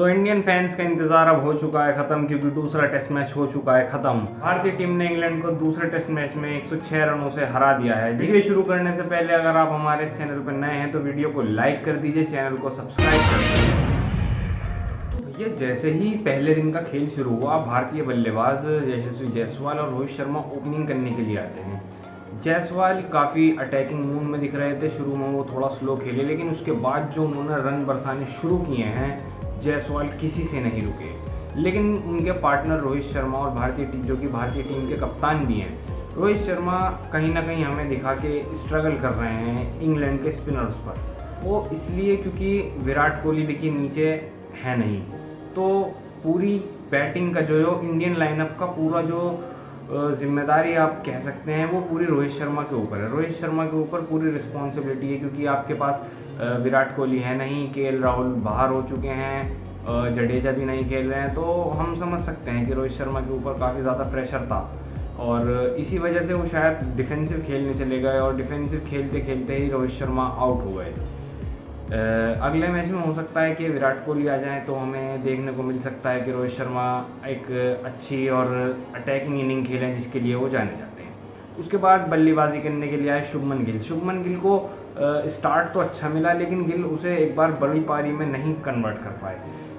Indian fans का इंतजार अब हो चुका है खत्म, क्योंकि दूसरा टेस्ट मैच हो चुका है खत्म। भारतीय टीम ने इंग्लैंड को दूसरे टेस्ट मैच में 106 रनों से हरा दिया है। वीडियो शुरू करने से पहले अगर आप हमारे इस चैनल पर नए हैं तो वीडियो को लाइक कर दीजिए, चैनल को सब्सक्राइब कर दीजिए। तो भैया जैसे ही पहले दिन का खेल शुरू हुआ, भारतीय बल्लेबाज यशस्वी जायसवाल और रोहित शर्मा ओपनिंग करने के लिए आते हैं। जायसवाल काफ़ी अटैकिंग मूड में दिख रहे थे। शुरू में वो थोड़ा स्लो खेले, लेकिन उसके बाद जो उन्होंने रन बरसाने शुरू किए हैं, जायसवाल किसी से नहीं रुके। लेकिन उनके पार्टनर रोहित शर्मा और भारतीय टीम के कप्तान भी हैं, रोहित शर्मा कहीं ना कहीं हमें दिखा के स्ट्रगल कर रहे हैं इंग्लैंड के स्पिनर्स पर। वो इसलिए क्योंकि विराट कोहली देखिए नीचे है नहीं, तो पूरी बैटिंग का जो इंडियन लाइनअप का पूरा जो जिम्मेदारी आप कह सकते हैं वो पूरी रोहित शर्मा के ऊपर है। रोहित शर्मा के ऊपर पूरी रिस्पॉन्सिबिलिटी है, क्योंकि आपके पास विराट कोहली है नहीं, केएल राहुल बाहर हो चुके हैं, जडेजा भी नहीं खेल रहे हैं, तो हम समझ सकते हैं कि रोहित शर्मा के ऊपर काफ़ी ज़्यादा प्रेशर था और इसी वजह से वो शायद डिफेंसिव खेलने चले गए और डिफेंसिव खेलते खेलते ही रोहित शर्मा आउट हो गए। अगले मैच में हो सकता है कि विराट कोहली आ जाए, तो हमें देखने को मिल सकता है कि रोहित शर्मा एक अच्छी और अटैकिंग इनिंग खेलें जिसके लिए वो जाने जाते हैं। उसके बाद बल्लेबाजी करने के लिए आए शुभमन गिल। शुभमन गिल को स्टार्ट तो अच्छा मिला, लेकिन गिल उसे एक बार बड़ी पारी में नहीं कन्वर्ट कर पाए।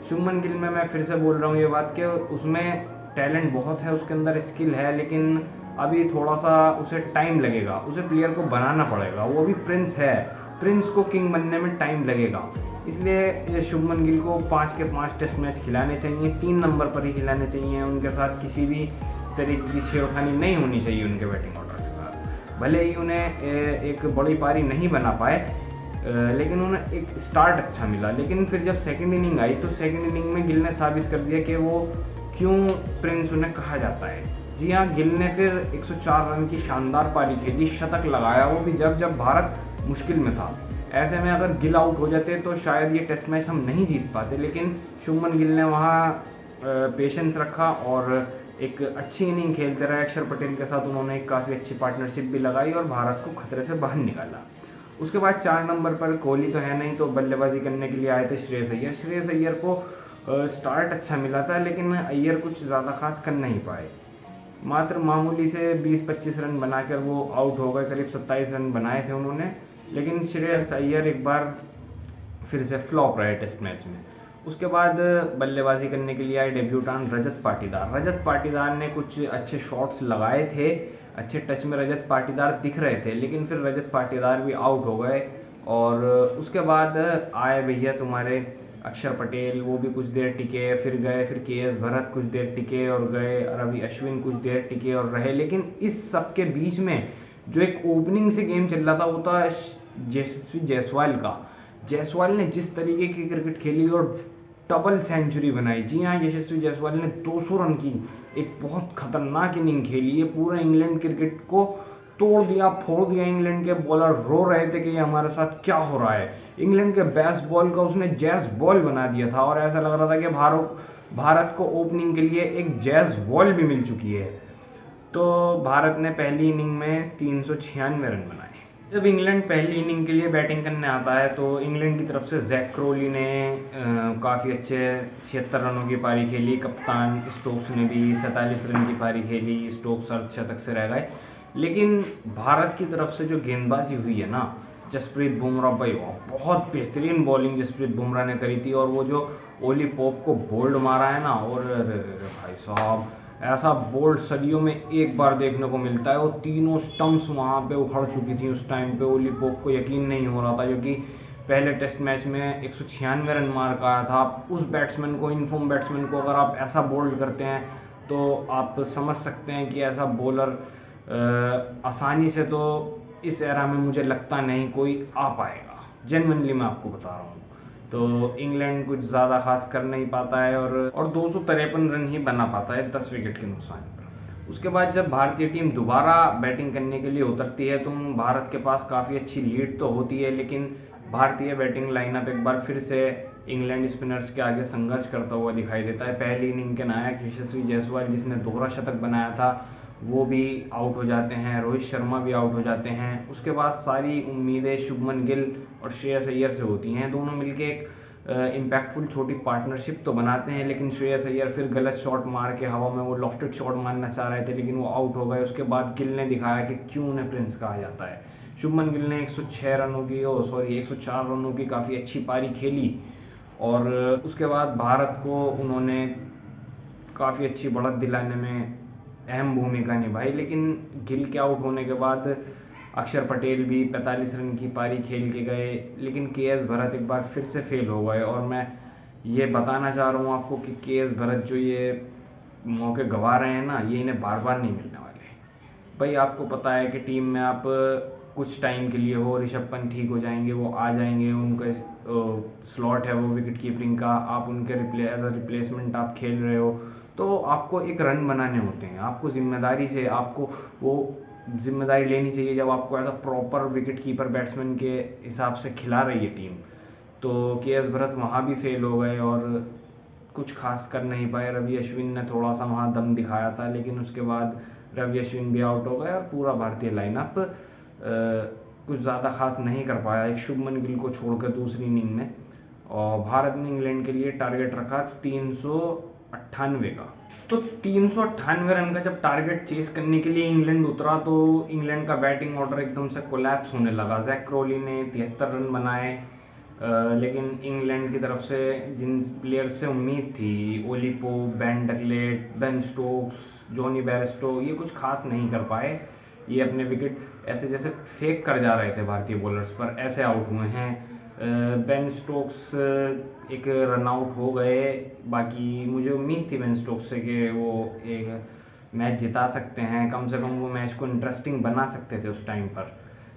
शुभमन गिल में मैं फिर से बोल रहा हूँ ये बात कि उसमें टैलेंट बहुत है, उसके अंदर स्किल है, लेकिन अभी थोड़ा सा उसे टाइम लगेगा, उसे प्लेयर को बनाना पड़ेगा। वो अभी प्रिंस है, प्रिंस को किंग बनने में टाइम लगेगा। इसलिए शुभमन गिल को 5 के 5 टेस्ट मैच खिलाने चाहिए, 3 नंबर पर ही खिलाने चाहिए। उनके साथ किसी भी तरीके की छेड़खानी नहीं होनी चाहिए उनके बैटिंग ऑर्डर के साथ। भले ही उन्हें एक बड़ी पारी नहीं बना पाए, लेकिन उन्हें एक स्टार्ट अच्छा मिला। लेकिन फिर जब सेकंड इनिंग आई तो सेकंड इनिंग में गिल ने साबित कर दिया कि वो क्यों प्रिंस उन्हें कहा जाता है। जी हाँ, गिल ने फिर 104 रन की शानदार पारी खेली, शतक लगाया, वो भी जब भारत मुश्किल में था। ऐसे में अगर गिल आउट हो जाते तो शायद ये टेस्ट मैच हम नहीं जीत पाते, लेकिन शुभमन गिल ने वहाँ पेशेंस रखा और एक अच्छी इनिंग खेलते रहे। अक्षर पटेल के साथ उन्होंने एक काफ़ी अच्छी पार्टनरशिप भी लगाई और भारत को खतरे से बाहर निकाला। उसके बाद 4 नंबर पर कोहली तो है नहीं, तो बल्लेबाजी करने के लिए आए थे श्रेयस अय्यर। श्रेयस अय्यर को स्टार्ट अच्छा मिला था, लेकिन अय्यर कुछ ज़्यादा खास कर नहीं पाए। मात्र मामूली से 20-25 रन बनाकर वो आउट हो गए। करीब 27 रन बनाए थे उन्होंने, लेकिन श्रेयस अय्यर एक बार फिर से फ्लॉप रहे टेस्ट मैच में। उसके बाद बल्लेबाजी करने के लिए आए डेब्यूटान रजत पाटीदार। रजत पाटीदार ने कुछ अच्छे शॉट्स लगाए थे, अच्छे टच में रजत पाटीदार दिख रहे थे, लेकिन फिर रजत पाटीदार भी आउट हो गए। और उसके बाद आए भैया तुम्हारे अक्षर पटेल, वो भी कुछ देर टिके, फिर गए, फिर केएस भरत कुछ देर टिके और गए, रवि अश्विन कुछ देर टिके और रहे। लेकिन इस सब के बीच में जो एक ओपनिंग से गेम चल रहा था वो था यशस्वी जायसवाल का। जायसवाल ने जिस तरीके की क्रिकेट खेली और डबल सेंचुरी बनाई। जी हाँ, यशस्वी जायसवाल ने 200 रन की एक बहुत खतरनाक इनिंग खेली। ये पूरा इंग्लैंड क्रिकेट को तोड़ दिया, फोड़ दिया। इंग्लैंड के बॉलर रो रहे थे कि ये हमारे साथ क्या हो रहा है। इंग्लैंड के बेस्ट बॉल का उसने जैज बॉल बना दिया था और ऐसा लग रहा था कि भारत को ओपनिंग के लिए एक जैज बॉल भी मिल चुकी है। तो भारत ने पहली इनिंग में 396 रन बनाए। जब इंग्लैंड पहली इनिंग के लिए बैटिंग करने आता है तो इंग्लैंड की तरफ से जैक क्रोली ने काफ़ी अच्छे 76 रनों की पारी खेली। कप्तान स्टोक्स ने भी 47 रन की पारी खेली। स्टोक्स अर्धशतक से रह गए। लेकिन भारत की तरफ से जो गेंदबाजी हुई है ना, जसप्रीत बुमराह, भाई बहुत बेहतरीन बॉलिंग जसप्रीत बुमराह ने करी थी। और वो जो ओली पोप को बोल्ड मारा है ना, और भाई साहब ऐसा बोल्ड सदियों में एक बार देखने को मिलता है। वो तीनों स्टंप्स वहाँ पे उखड़ चुकी थी उस टाइम पे। ओली पोप को यकीन नहीं हो रहा था, क्योंकि पहले टेस्ट मैच में 196 रन मार का आया था। उस बैट्समैन को, इनफॉर्म बैट्समैन को अगर आप ऐसा बोल्ड करते हैं तो आप समझ सकते हैं कि ऐसा बॉलर आसानी से तो इस एरा में मुझे लगता नहीं कोई आ पाएगा। जेन्युइनली मैं आपको बता रहा हूँ। तो इंग्लैंड कुछ ज़्यादा खास कर नहीं पाता है और 253 रन ही बना पाता है 10 विकेट के नुकसान पर। उसके बाद जब भारतीय टीम दोबारा बैटिंग करने के लिए उतरती है तो भारत के पास काफ़ी अच्छी लीड तो होती है, लेकिन भारतीय बैटिंग लाइनअप एक बार फिर से इंग्लैंड स्पिनर्स के आगे संघर्ष करता हुआ दिखाई देता है। पहली इनिंग के नायक यशस्वी जायसवाल, जिसने दोहरा शतक बनाया था, वो भी आउट हो जाते हैं। रोहित शर्मा भी आउट हो जाते हैं। उसके बाद सारी उम्मीदें शुभमन गिल और श्रेयस अय्यर से होती हैं। दोनों मिलके एक इम्पैक्टफुल छोटी पार्टनरशिप तो बनाते हैं, लेकिन श्रेयस अय्यर फिर गलत शॉट मार के हवा में वो लॉफ्टेड शॉट मारना चाह रहे थे लेकिन वो आउट हो गए। उसके बाद गिल ने दिखाया कि क्यों उन्हें प्रिंस कहा जाता है। शुभमन गिल ने 104 रनों की काफ़ी अच्छी पारी खेली और उसके बाद भारत को उन्होंने काफ़ी अच्छी बढ़त दिलाने में अहम भूमिका निभाई। लेकिन गिल के आउट होने के बाद अक्षर पटेल भी 45 रन की पारी खेल के गए, लेकिन के.एस. भरत एक बार फिर से फेल हो गए। और मैं ये बताना चाह रहा हूँ आपको कि के.एस. भरत जो ये मौके गंवा रहे हैं ना, ये इन्हें बार बार नहीं मिलने वाले। भाई आपको पता है कि टीम में आप कुछ टाइम के लिए हो, ऋषभ पंत ठीक हो जाएंगे, वो आ जाएंगे, उनका स्लॉट है वो विकेट कीपिंग का, आप उनके एज अ रिप्लेसमेंट आप खेल रहे हो, तो आपको एक रन बनाने होते हैं। आपको जिम्मेदारी से आपको वो जिम्मेदारी लेनी चाहिए जब आपको ऐसा प्रॉपर विकेट कीपर बैट्समैन के हिसाब से खिला रही है टीम। तो के.एस. भरत वहाँ भी फेल हो गए और कुछ खास कर नहीं पाए। रवि अश्विन ने थोड़ा सा वहाँ दम दिखाया था, लेकिन उसके बाद रवि अश्विन भी आउट हो गए और पूरा भारतीय लाइनअप कुछ ज़्यादा खास नहीं कर पाया एक शुभमन गिल को छोड़कर दूसरी इनिंग में। और भारत ने इंग्लैंड के लिए टारगेट रखा 398 का। तो 398 रन का जब टारगेट चेस करने के लिए इंग्लैंड उतरा तो इंग्लैंड का बैटिंग ऑर्डर एकदम से कोलैप्स होने लगा। जैक क्रोली ने 73 रन बनाए, लेकिन इंग्लैंड की तरफ से जिन प्लेयर्स से उम्मीद थी, Ollie Pope, Ben Duckett, Ben Stokes, Jonny Bairstow, ये कुछ खास नहीं कर पाए। ये अपने विकेट ऐसे जैसे फेंक कर जा रहे थे भारतीय बॉलर्स पर, ऐसे आउट हुए हैं। बेन स्टोक्स एक रन आउट हो गए। बाकी मुझे उम्मीद थी बेन स्टोक्स से कि वो एक मैच जिता सकते हैं, कम से कम वो मैच को इंटरेस्टिंग बना सकते थे उस टाइम पर,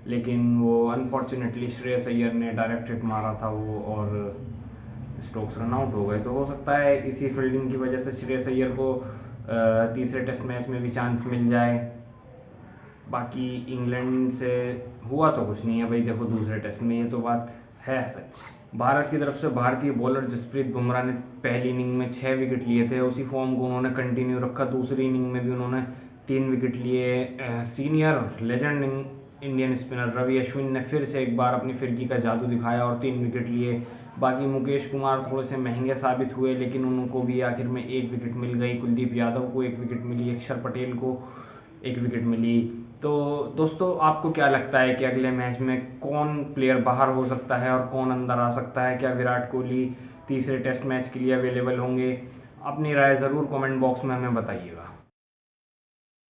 लेकिन वो अनफॉर्चुनेटली श्रेयस अय्यर ने डायरेक्ट हिट मारा था वो और स्टोक्स रन आउट हो गए। तो हो सकता है इसी फील्डिंग की वजह से श्रेयस अय्यर को तीसरे टेस्ट मैच में भी चांस मिल जाए। बाकी इंग्लैंड से हुआ तो कुछ नहीं है भाई, देखो दूसरे टेस्ट में, ये तो बात है सच। भारत की तरफ से भारतीय बॉलर जसप्रीत बुमराह ने पहली इनिंग में 6 विकेट लिए थे, उसी फॉर्म को उन्होंने कंटिन्यू रखा। दूसरी इनिंग में भी उन्होंने 3 विकेट लिए। Senior legend Indian spinner Ravi Ashwin ने फिर से एक बार अपनी फिरकी का जादू दिखाया और 3 विकेट लिए। बाकी मुकेश कुमार थोड़े से महंगे साबित हुए, लेकिन उनको भी आखिर में 1 विकेट मिल गई। कुलदीप यादव को 1 विकेट मिली, अक्षर पटेल को 1 विकेट मिली। तो दोस्तों आपको क्या लगता है कि अगले मैच में कौन प्लेयर बाहर हो सकता है और कौन अंदर आ सकता है? क्या विराट कोहली तीसरे टेस्ट मैच के लिए अवेलेबल होंगे? अपनी राय ज़रूर कमेंट बॉक्स में हमें बताइएगा।